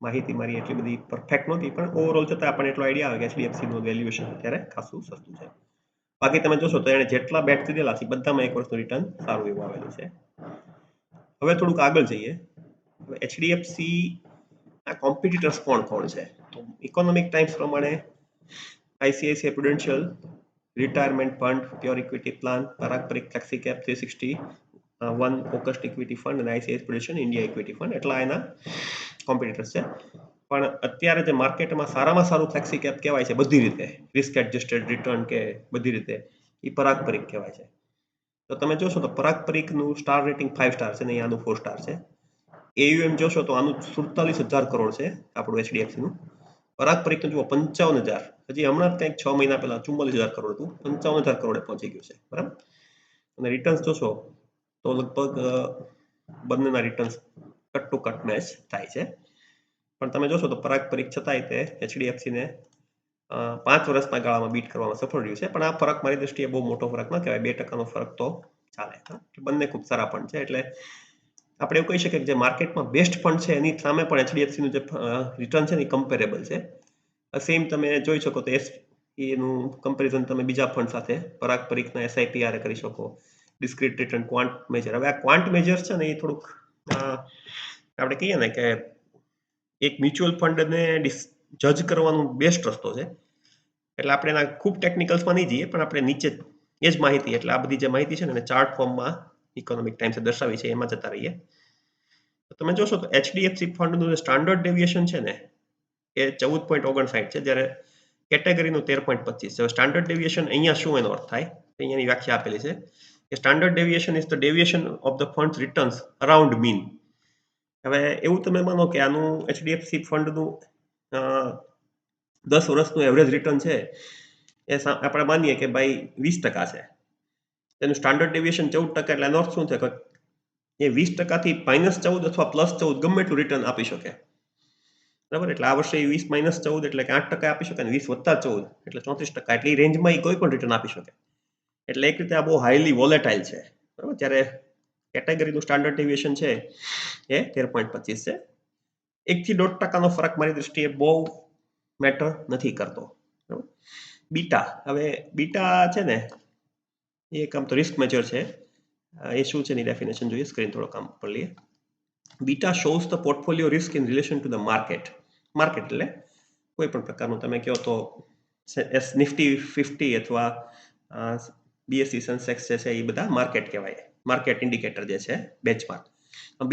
માહિતી મારી એટલી બધી પરફેક્ટ નહોતી, પણ ઓવરઓલ છતાં આપણને એટલો આઈડિયા આવે કે એચડીએફસીનું વેલ્યુએશન અત્યારે ખાસું સસ્તું છે. બાકી તમે જોશો તો એને જેટલા બેટ દીધેલા છે બધામાં 1 વર્ષનું રિટર્ન સારું એવું આવેલું છે. હવે થોડુંક આગળ જઈએ. એચડીએફસી ના કોમ્પિટિટર્સ કોણ કોણ છે? તો ઇકોનોમિક ટાઈમ્સ પ્રમાણે ICICI Prudential, retirement fund, pure equity plan, પારંપરિક flexi cap 360, one focused equity fund અને ICICI Prudential India equity fund, એટલા એના કોમ્પિટિટર્સ છે. પણ અત્યારે જે માર્કેટમાં સારામાં સારું ફ્લેક્સી કેપ કહેવાય છે બધી રીતે, રિસ્ક એડજસ્ટેડ રિટર્ન કે બધી રીતે, એ પારંપરિક કહેવાય છે. તો તમે જોશો તો પારંપરિકનું સ્ટાર રેટિંગ 5 સ્ટાર છે ને આનું 4 સ્ટાર છે. એયુએમ જોશો તો આનું 47,000 કરોડ છે આપણું એચડીએફસીનું. પારંપરિકનું જુઓ 55,000, હજી હમણાં કંઈક 6 મહિના પહેલા 44,000 કરોડ હતું, 55,000 કરોડે પહોંચી ગયું છે, બરાબર. અને રિટર્ન્સ જોશો તો લગભગ બંનેના returns cut to cut match થાય છે. પણ તમે જોશો તો પારંપરિક છતાંય તે એચડીએફસીને 5 વર્ષના ગાળામાં બીટ કરવામાં સફળ રહ્યું છે. પણ આ ફરક મારી દ્રષ્ટિએ બહુ મોટો ફરક ન કહેવાય, 2%નો ફરક તો ચાલે. બંને ખૂબ સારા ફંડ છે. એટલે આપણે એવું કહી શકીએ કે જે માર્કેટમાં બેસ્ટ ફંડ છે એની સામે પણ એચડીએફસીનું જે રિટર્ન છે ને એ કમ્પેરેબલ છે. સેમ તમે જોઈ શકો તો એનું કમ્પેરિઝન તમે બીજા ફંડ સાથે પારંપરિકના એસઆઈપીઆર કરી શકો, ડિસ્ક્રીટ રિટર્ન, ક્વાન્ટ મેજર. હવે આ ક્વાન્ટ મેજર છે ને એ થોડુંક આપણે કહીએ ને કે એક મ્યુચ્યુઅલ ફંડને જજ કરવાનો બેસ્ટ રસ્તો છે. એટલે આપણે એના ખૂબ ટેકનિકલ્સમાં નહીં જઈએ, પણ આપણે નીચે એ જ માહિતી, એટલે આ બધી જે માહિતી છે ને એને ચાર્ટ ફોર્મમાં ઇકોનોમિક ટાઈમ્સે દર્શાવી છે, એમાં જતા રહીએ. તો તમે જોશો તો એચડીએફસી ફંડનું સ્ટાન્ડર્ડ ડેવિએશન છે ને એ 14.59 છે, જ્યારે કેટેગરીનું 13.25 છે. સ્ટાન્ડર્ડ ડેવિએશન અહીંયા શું એનો અર્થ થાય, અહીંયાની વ્યાખ્યા આપેલી છે કે standard deviation is the deviation of the funds returns around mean. હવે એવું તમે માનો કે આનું એચડીએફસી ફંડનું 10 વર્ષનું એવરેજ રિટર્ન છે એ આપણે માનીએ કે ભાઈ 20% છે, એનું સ્ટાન્ડર્ડ ડેવિએશન 14%, એટલે એનો અર્થ શું છે કે એ 20%થી -14 અથવા +14 ગમે એટલું રિટર્ન આપી શકે, બરાબર. એટલે આ વર્ષે 20 - 14 એટલે કે 8% આપી શકે, અને 20 + 14 એટલે 34%. એટલે એ રેન્જમાં કોઈ પણ રિટર્ન આપી શકે. એટલે એક રીતે આ બહુ હાઈલી વોલેટાઇલ છે, બરાબર. જ્યારે કેટેગરીનું સ્ટાન્ડર્ડ ડેવિએશન છે એ 13.25 છે. 1 થી 1.5% ફરક મારી દ્રષ્ટિએ બહુ મેટર નથી કરતો. બીટા, હવે બીટા છે ને એ એક આમ તો રિસ્ક મેજર છે. એ શું છે એની ડેફિનેશન જોઈએ, સ્ક્રીન થોડો કામ પર લઈએ. Beta shows the portfolio risk in relation to the market. Market એટલે કોઈ પણ પ્રકારનું તમે કહો તો નિફ્ટી 50 અથવા બીએસસી સેન્સેક્સ જે છે એ બધા માર્કેટ કહેવાય, માર્કેટ ઇન્ડિકેટર જે છે benchmark.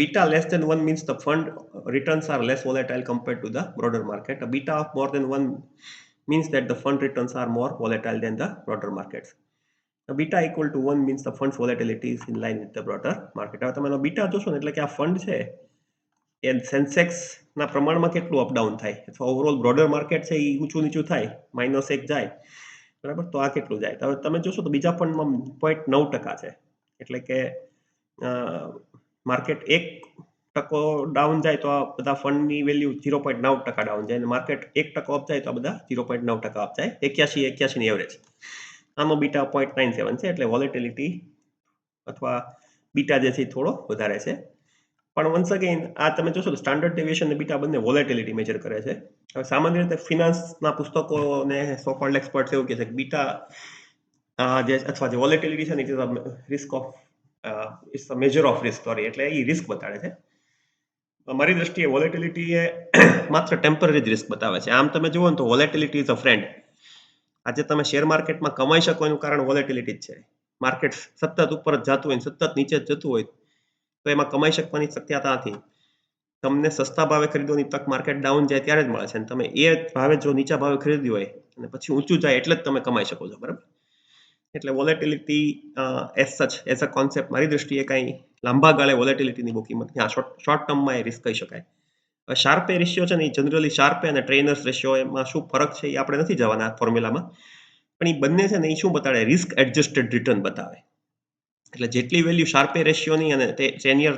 Beta less than 1 means the fund returns are less volatile compared to the broader market. A beta of more than 1 means that the fund returns are more volatile than the broader markets. A beta equal to 1 means the fund's volatility is in line with the broader market. હવે તમે beta જોશો ને એટલે કે આ fund છે એ સેન્સેક્સના પ્રમાણમાં કેટલું અપડાઉન થાય અથવા ઓવરઓલ બ્રોડર માર્કેટ છે એ ઊંચું નીચું થાય, -1 જાય, બરાબર, તો આ કેટલું જાય. હવે તમે જોશો તો બીજા ફંડમાં 0.9% છે, એટલે કે માર્કેટ 1% ડાઉન જાય તો આ બધા ફંડની વેલ્યુ 0.9% ડાઉન જાય, અને માર્કેટ 1% અપ જાય તો આ બધા 0.9% અપ જાય. 81 ની એવરેજ. આનો બીટા 0.97 છે, એટલે વોલેટિલિટી અથવા બીટા જે છે થોડો વધારે છે. પણ વન્સ અગેન આ તમે જોશો તો સ્ટાન્ડર્ડ ડેવિએશન અને બીટા બંને વોલેટિલિટી મેજર કરે છે. હવે સામાન્ય રીતે ફિનાન્સના પુસ્તકો અને સો કોલ્ડ એક્સપર્ટ્સ એવું કહે છે કે બીટા જે અથવા જે વોલેટિલિટી છે ને it is risk of it's a major of risk, sorry, એટલે એ રિસ્ક બતાડે છે. મારી દ્રષ્ટિએ વોલેટિલિટી એ માત્ર ટેમ્પરરી રિસ્ક બતાવે છે. આમ તમે જુઓ ને તો વોલેટિલિટી ઇઝ અ ફ્રેન્ડ. આજે તમે શેર માર્કેટમાં કમાઈ શકો એનું કારણ વોલેટિલિટી જ છે. માર્કેટ સતત ઉપર જ જતું હોય, સતત નીચે જ જતું હોય, તો એમાં કમાઈ શકવાની શક્યતા નથી. તમને સસ્તા ભાવે ખરીદવાની તક માર્કેટ ડાઉન જાય ત્યારે જ મળે છે, અને તમે એ ભાવે જો નીચા ભાવે ખરીદ્યું હોય અને પછી ઊંચું જાય એટલે જ તમે કમાઈ શકો છો, બરાબર. એટલે volatility as such as a concept મારી દ્રષ્ટિએ કાંઈ લાંબા ગાળે વોલેટિલિટીની બહુ કિંમત નથી. શોર્ટ ટર્મમાં એ રિસ્ક કહી શકાય. શાર્પે રેશિયો છે ને એ જનરલી શાર્પે અને ટ્રેનર્સ રેશિયો એમાં શું ફરક છે એ આપણે નથી જવાના ફોર્મ્યુલામાં, પણ એ બંને છે ને એ શું બતાડે, રિસ્ક એડજસ્ટેડ રિટર્ન બતાવે. એટલે જેટલી વેલ્યુ શાર્પે રેશિયોની અને ટેનિયર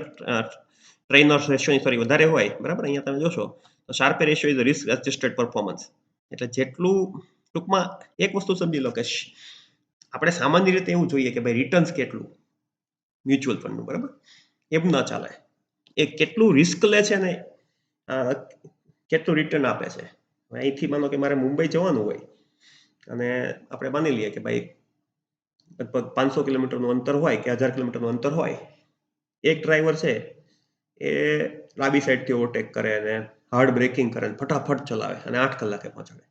ટ્રેનર્સ રેશિયોની સોરી વધારે હોય, બરાબર, અહીંયા તમે જોશો તો Sharpe ratio is risk adjusted performance. એટલે જેટલું ટૂંકમાં એક વસ્તુ સમજી લો કે આપણે સામાન્ય રીતે એવું જોઈએ કે ભાઈ રિટર્ન્સ કેટલું મ્યુચ્યુઅલ ફંડનું, બરાબર, એમ ન ચાલે. એ કેટલું રિસ્ક લે છે ને કેટલું રિટર્ન આપે છે. અહીંથી માનો કે મારે મુંબઈ જવાનું હોય અને આપણે માની લઈએ કે ભાઈ લગભગ 500 કિલોમીટરનું અંતર હોય કે 1000 કિલોમીટરનું અંતર હોય, એક ડ્રાઈવર છે એ ડાબી સાઈડથી ઓવરટેક કરે અને હાર્ડ બ્રેકિંગ કરે અને ફટાફટ ચલાવે અને 8 કલાકે પહોંચાડે.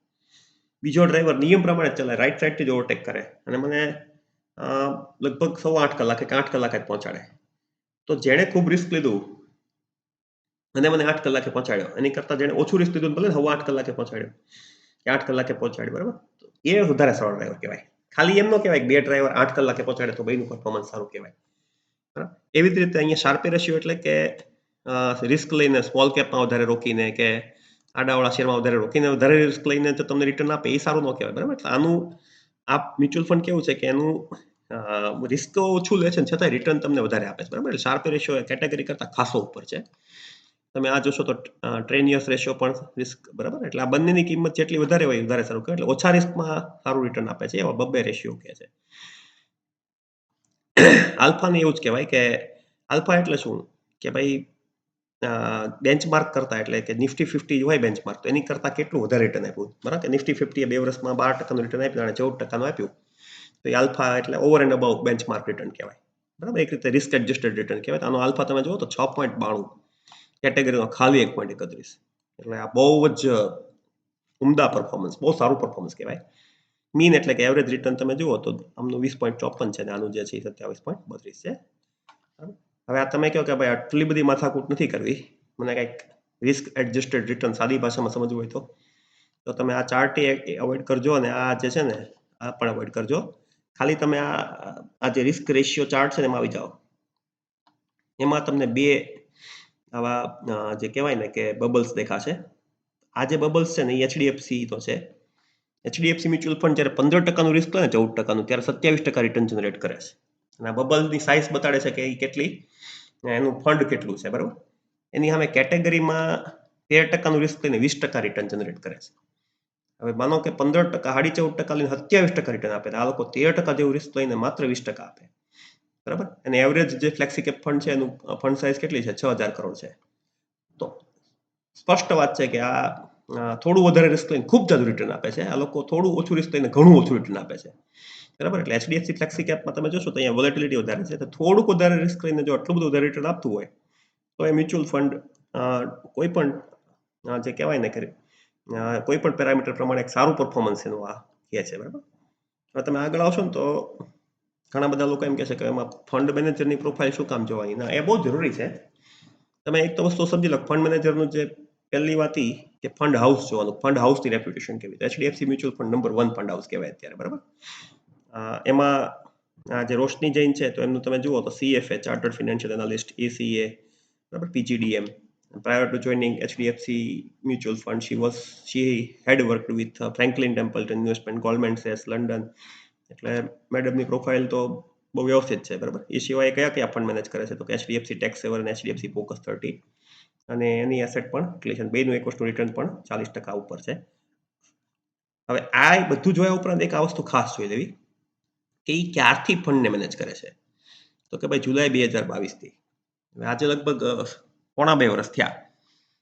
બીજો ડ્રાઈવર નિયમ પ્રમાણે ચલાવે, રાઈટ સાઈડથી જ ઓવરટેક કરે અને મને લગભગ 8.25 કલાકે કે 8 કલાકે પહોંચાડે. તો જેણે ખૂબ રિસ્ક લીધું અને મને 8 કલાકે પહોંચાડ્યો, એની કરતાં જેણે ઓછું રિસ્ક લીધું ભલે 8 કલાકે પહોંચાડ્યો કે 8 કલાકે પહોંચાડ્યો, બરાબર, એ વધારે સારો ડ્રાઈવર કહેવાય. ખાલી એમ ન કહેવાય કે બે ડ્રાઈવર 8 કલાકે પહોંચાડે તો બેનું પરફોર્મન્સ સારું કહેવાય. બરાબર. એવી જ રીતે અહીંયા શાર્પે રેશિયો એટલે કે રિસ્ક લઈને સ્મોલ કેપમાં વધારે રોકીને કે આડાવાળા શેરમાં વધારે રોકીને વધારે રિસ્ક લઈને જો તમને રિટર્ન આપે એ સારું ન કહેવાય, બરાબર. એટલે આનું આ મ્યુચ્યુઅલ ફંડ કેવું છે કે એનું રિસ્ક ઓછું લે છે છતાં રિટર્ન તમને વધારે આપે છે, બરાબર. એટલે શાર્પે રેશિયો કેટેગરી કરતાં ખાસો ઉપર છે. તમે આ જોશો તો ટ્રેનિયર્સ રેશિયો પણ રિસ્ક, બરાબર. એટલે આ બંનેની કિંમત જેટલી વધારે હોય વધારે સારું કહેવાય. એટલે ઓછા રિસ્કમાં સારું રિટર્ન આપે છે, એવા બબ્બે રેશિયો કહે છે. આલ્ફાને એવું જ કહેવાય કે આલ્ફા એટલે શું કે ભાઈ બેન્ચમાર્ક કરતા, એટલે કે નિફ્ટી 50 હોય બેન્ચમાર્ક, તો એની કરતાં કેટલું વધારે રિટર્ન આપ્યું, બરાબર. કે નિફ્ટી 50 2 વર્ષમાં 12% રિટર્ન આપ્યું અને 14% આપ્યું, તો એ આલ્ફા એટલે over and about benchmark return કહેવાય, બરાબર. એક રીતે રિસ્ક એડજસ્ટેડ રિટર્ન કહેવાય. આનો આલ્ફા તમે જુઓ તો 6.92, કેટેગરીનો ખાલી 1.31, એટલે આ બહુ જ ઉમદા પરફોર્મન્સ, બહુ સારું પરફોર્મન્સ કહેવાય. મીન એટલે કે એવરેજ રિટર્ન તમે જુઓ તો આમનું 20.54 છે અને આનું જે છે 27.32 છે. હવે આ તમે કહો કે ભાઈ આટલી બધી માથાકૂટ નથી કરવી, મને કંઈક રિસ્ક એડજસ્ટેડ રિટર્ન સાદી ભાષામાં સમજવું હોય તો તમે આ ચાર્ટ અવોઇડ કરજો અને આ જે છે ને આ પણ અવોઇડ કરજો. ખાલી તમે આ જે રિસ્ક રેશિયો ચાર્ટ છે ને એમાં આવી જાઓ. એમાં તમને બે આવા જે કહેવાય ને કે બબલ્સ દેખાશે. આ જે બબલ્સ છે ને એ એચડીએફસી તો છે. એચડીએફસી મ્યુચ્યુઅલ ફંડ જ્યારે 15%નું રિસ્ક લે ને 14%નું, ત્યારે 27% રિટર્ન જનરેટ કરે છે. અને આ બબલની સાઇઝ બતાડે છે કે એ કેટલી, એનું ફંડ કેટલું છે, બરાબર. એની સામે કેટેગરીમાં 13%નું રિસ્ક લઈને 20% રિટર્ન જનરેટ કરે છે. હવે માનો કે 15%, 14.5% લઈને 27% રિટર્ન આપે, આ લોકો 13% જેવું રિસ્ક લઈને માત્ર 20% આપે, બરાબર, અને એવરેજ જે ફ્લેક્સી કેપ ફંડ છે એનું ફંડ સાઇઝ કેટલી છે? 6,000 કરોડ છે. તો સ્પષ્ટ વાત છે કે આ થોડું વધારે રિસ્ક લઈને ખૂબ જાજુ રિટર્ન આપે છે. આ લોકો થોડું ઓછું રિસ્ક લઈને ઘણું ઓછું રિટર્ન આપે છે. બરાબર, એટલે HDFC ફ્લેક્સી કેપમાં તમે જોશો તો અહીંયા વોલેટિલિટી વધારે છે. તો થોડુંક વધારે રિસ્ક લઈને જો આટલું બધું વધારે રિટર્ન આપતું હોય તો એ મ્યુચ્યુઅલ ફંડ કોઈ પણ જે કહેવાય ને કે કોઈ પણ પેરામીટર પ્રમાણે એક સારું પરફોર્મન્સ એનું આ કહે છે. બરાબર, હવે તમે આગળ આવશો ને તો ઘણા બધા લોકો એમ કહેશે કે એમાં ફંડ મેનેજરની પ્રોફાઇલ શું કામ જોવાની? ના, એ બહુ જરૂરી છે. તમે એક તો વસ્તુ સમજી લો, ફંડ મેનેજરનું જે પહેલી વાત ઈ કે ફંડ હાઉસ જોવાનું, ફંડ હાઉસની રેપ્યુટેશન કેવી. HDFC mutual fund number 1 fund house કહેવાય અત્યારે. બરાબર, એમાં જે રોશની જૈન છે તો એમનું તમે જુઓ તો CFA, chartered financial analyst, ACA, બરાબર, PGDM. Prior to joining HDFC Mutual Fund, she had worked with Franklin Templeton Investment, Goldman Sachs, London. એટલે મેડમની પ્રોફાઇલ તો બહુ વ્યવસ્થિત છે. બરાબર, એ સિવાય કયા ફંડ મેનેજ કરે છે તો કે HDFC Tax Saver અને HDFC Focus 30, અને એની એસેટ પણ એટલી છે. બેનું એક વસ્તુ રિટર્ન પણ 40% ઉપર છે. હવે આ બધું જોયા ઉપરાંત એક આ વસ્તુ ખાસ જોઈ લેવી કે એ ક્યારથી ફંડને મેનેજ કરે છે. તો કે ભાઈ જુલાઈ 2022થી, આજે લગભગ 1.5 વર્ષ થયા.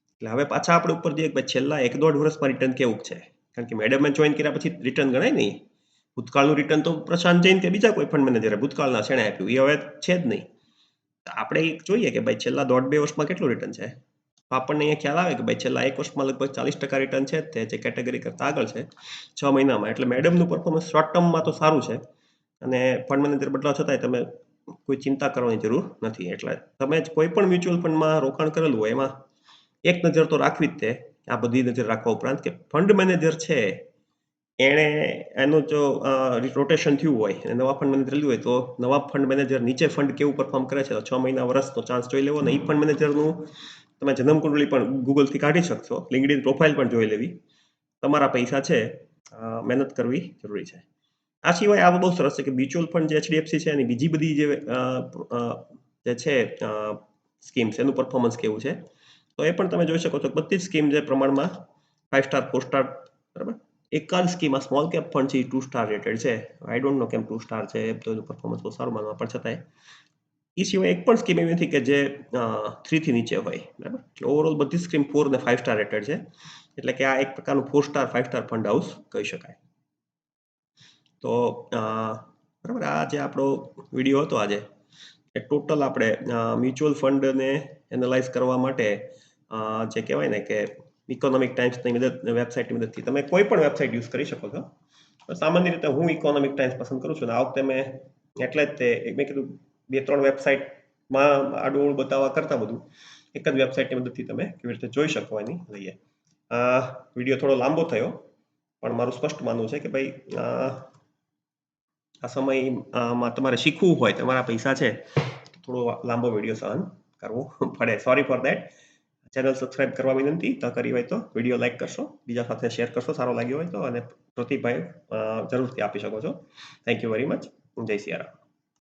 એટલે હવે પાછા આપણે ઉપર જઈએ કે છેલ્લા 1-1.5 વર્ષમાં રિટર્ન કેવું છે. કારણ કે મેડમે જોઈન કર્યા પછી રિટર્ન ગણાય નહીં. ભૂતકાળનું રિટર્ન તો પ્રશાંત જૈન કે બીજા કોઈ ફંડ મેનેજરે ભૂતકાળના છેણે આપ્યું, એ હવે છે જ નહીં. આપણે જોઈએ કે ભાઈ છેલ્લા 1.5-2 વર્ષમાં કેટલું રિટર્ન છે. આપણને અહીંયા ખ્યાલ આવે કે ભાઈ છેલ્લા 1 વર્ષમાં લગભગ 40% રિટર્ન છે તે જે કેટેગરી કરતા આગળ છે 6 મહિનામાં. એટલે મેડમનું પરફોર્મન્સ શોર્ટ ટર્મમાં તો સારું છે, અને ફંડ મેનેજર બદલાવ છતાંય તમે કોઈ ચિંતા કરવાની જરૂર નથી. એટલે તમે કોઈ પણ મ્યુચ્યુઅલ ફંડમાં રોકાણ કરેલું હોય એમાં એક નજર તો રાખવી જ તે, આ બધી નજર રાખવા ઉપરાંત કે ફંડ મેનેજર છે એણે એનું જો રોટેશન થયું હોય અને નવા ફંડ મેનેજર લીધું હોય તો નવા ફંડ મેનેજર નીચે ફંડ કેવું પરફોર્મ કરે છે તો 6 મહિના વર્ષનો ચાન્સ જોઈ લેવો. અને એ ફંડ મેનેજરનું તમે જન્મ કુંડળી પણ ગૂગલથી કાઢી શકશો, લિંક્ડઇન પ્રોફાઇલ પણ જોઈ લેવી. તમારા પૈસા છે, મહેનત કરવી જરૂરી છે. આ સિવાય આ બહુ સરસ છે કે મ્યુચ્યુઅલ ફંડ જે HDFC છે એની બીજી બધી જે છે સ્કીમ્સ, એનું પરફોર્મન્સ કેવું છે તો એ પણ તમે જોઈ શકો છો. બધી જ સ્કીમ જે પ્રમાણમાં 5 સ્ટાર 4 સ્ટાર, બરાબર. એકાદ સ્કીમ આ સ્મોલ કેપ ફંડ છે એ 2 સ્ટાર રેટેડ છે. આઈ ડોન્ટ નો કેમ 2 સ્ટાર છે, તો એનું પરફોર્મન્સ બહુ સારું માનવા પણ છતાંય એ સિવાય એક પણ સ્કીમ એવી નથી કે જે 3 થી નીચે હોય. બરાબર, એટલે ઓવરઓલ બધી સ્કીમ 4 અને 5 સ્ટાર રેટેડ છે. એટલે કે આ એક પ્રકારનું 4 સ્ટાર 5 સ્ટાર ફંડ હાઉસ કહી શકાય. તો બરાબર, આ જે આપણો વિડીયો હતો આજે, એ ટોટલ આપણે મ્યુચ્યુઅલ ફંડને એનાલાઇઝ કરવા માટે જે કહેવાય ને કે ઇકોનોમિક ટાઈમ્સની વેબસાઇટની મદદથી તમે કોઈ પણ વેબસાઇટ યુઝ કરી શકો છો. સામાન્ય રીતે હું ઇકોનોમિક ટાઈમ્સ પસંદ કરું છું. અને આ વખતે મેં એટલે જ મેં કીધું 2-3 વેબસાઇટમાં આડું બતાવવા કરતાં બધું એક જ વેબસાઇટની મદદથી તમે કેવી રીતે જોઈ શકો એની લઈએ. વિડીયો થોડો લાંબો થયો, પણ મારું સ્પષ્ટ માનવું છે કે ભાઈ આ સમયમાં તમારે શીખવું હોય, તમારા પૈસા છે, થોડો લાંબો વિડીયો સહન કરવો પડે. Sorry for that. Channel subscribe કરવા વિનંતી. તો કરી હોય તો વિડીયો લાઈક કરશો, બીજા સાથે શેર કરશો સારો લાગ્યો હોય તો, અને પ્રતિભાવ જરૂરથી આપી શકો છો. Thank you very much. જય સિયારામ.